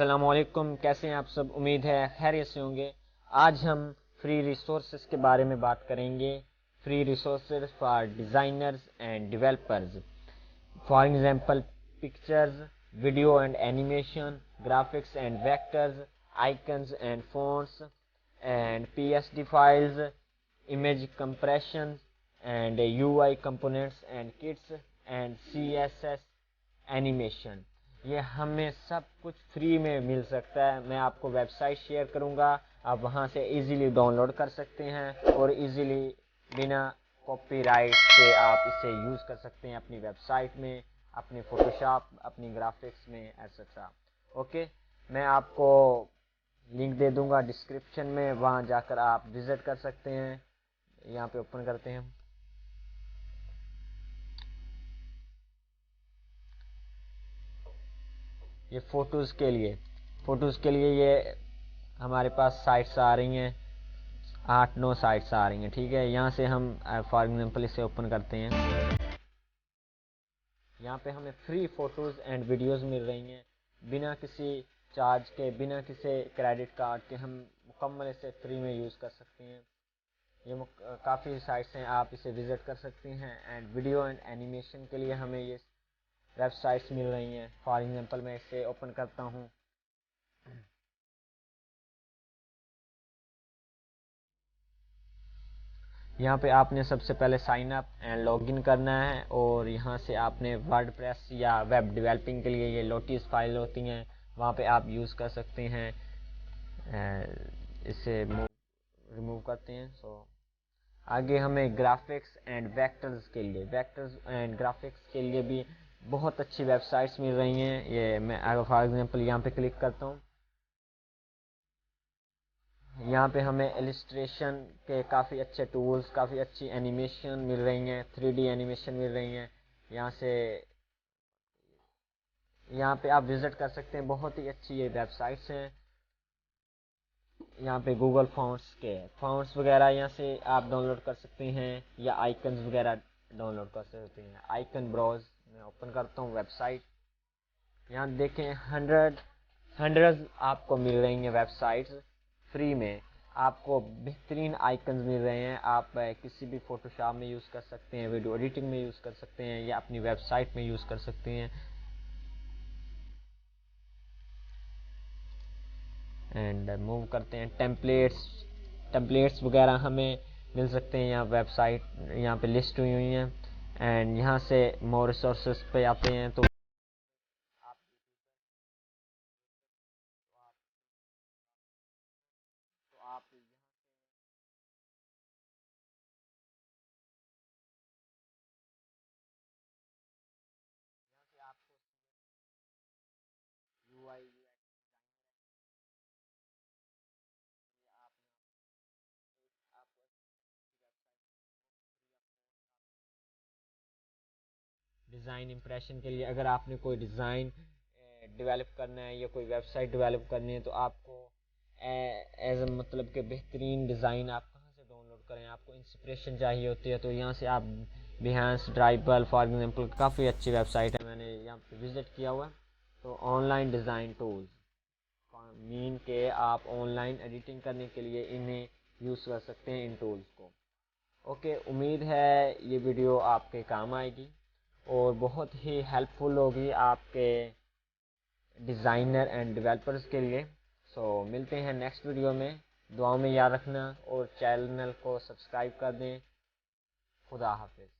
अस्सलामुअलैकुम। कैसे हैं आप सब? उम्मीद है खैरियत से होंगे। आज हम फ्री रिसोर्सेज के बारे में बात करेंगे। Free resources for designers and developers, for example pictures, video and animation, graphics and vectors, icons and fonts and PSD files, image compression and UI components and kits and CSS animation. ये हमें सब कुछ free में मिल सकता है। मैं आपको website share करूंगा, आप वहां से इजीली डाउनलोड कर सकते हैं और इजीली बिना कॉपीराइट के आप इसे यूज़ कर सकते हैं अपनी वेबसाइट में, अपने फोटोशॉप, अपनी ग्राफिक्स में एटसेट्रा। ओके, मैं आपको लिंक दे दूंगा डिस्क्रिप्शन में, वहां जाकर आप विजिट कर सकते हैं। यहाँ पे ओपन करते हैं। ये फोटोज़ के लिए ये हमारे पास साइट्स आ रही हैं, 8-9 साइट्स आ रही हैं। ठीक है, यहाँ से हम फॉर एग्जांपल इसे ओपन करते हैं। यहाँ पे हमें फ्री फोटोज़ एंड वीडियोज़ मिल रही हैं बिना किसी चार्ज के, बिना किसी क्रेडिट कार्ड के। हम मुकम्मल इसे फ्री में यूज़ कर सकते हैं। ये काफ़ी साइट्स हैं, आप इसे विज़िट कर सकते हैं। एंड वीडियो एंड एनिमेशन के लिए हमें ये वेबसाइट्स मिल रही हैं। फॉर एग्जांपल मैं इसे ओपन करता हूँ। यहाँ पे आपने सबसे पहले साइन अप एंड लॉगिन करना है और यहाँ से आपने वर्डप्रेस या वेब डेवलपिंग के लिए ये लोटिस फाइल होती हैं, वहाँ पे आप यूज़ कर सकते हैं। इसे रिमूव करते हैं। आगे हमें graphics and vectors and graphics के लिए भी बहुत अच्छी वेबसाइट्स मिल रही हैं। ये मैं अगर फॉर एग्जांपल यहाँ पे क्लिक करता हूँ, यहाँ पे हमें इलिस्ट्रेशन के काफ़ी अच्छे टूल्स, काफ़ी अच्छी एनिमेशन मिल रही हैं, 3D एनिमेशन मिल रही हैं। यहाँ पे आप विज़िट कर सकते हैं। बहुत ही अच्छी ये वेबसाइट्स हैं। यहाँ पे गूगल फॉन्ट्स वगैरह यहाँ से आप डाउनलोड कर सकते हैं या आइकन्स वगैरह डाउनलोड कर सकते हैं। आइकन ब्राउज मैं ओपन करता हूँ वेबसाइट। यहाँ देखें, हंड्रेड आपको मिल रही हैं वेबसाइट्स फ्री में। आपको बेहतरीन आइकन्स मिल रहे हैं। आप किसी भी फोटोशॉप में यूज़ कर सकते हैं, वीडियो एडिटिंग में यूज़ कर सकते हैं या अपनी वेबसाइट में यूज़ कर सकते हैं। एंड मूव करते हैं। टेम्पलेट्स वगैरह हमें मिल सकते हैं। यहाँ वेबसाइट यहाँ पे लिस्ट हुई हैं। एंड यहाँ से मोर रिसोर्सेज पे आते हैं तो आप यहाँ से आपको UI डिज़ाइन इम्प्रेशन के लिए, अगर आपने कोई डिज़ाइन डेवलप करना है या कोई वेबसाइट डेवलप करनी है तो आपको एज मतलब के बेहतरीन डिज़ाइन आप कहाँ से डाउनलोड करें। आपको इंस्पिरेशन चाहिए होती है तो यहाँ से आप बिहांस, ड्राइबल फॉर एग्जांपल काफ़ी अच्छी वेबसाइट है, मैंने यहाँ पे विज़िट किया हुआ है। तो ऑनलाइन डिज़ाइन टूल्स मीन के आप ऑनलाइन एडिटिंग करने के लिए इन्हें यूज़ कर सकते हैं, इन टूल्स को। ओके, उम्मीद है ये वीडियो आपके काम आएगी और बहुत ही हेल्पफुल होगी आपके डिज़ाइनर एंड डेवलपर्स के लिए। मिलते हैं नेक्स्ट वीडियो में। दुआओं में याद रखना और चैनल को सब्सक्राइब कर दें। खुदा हाफिज़।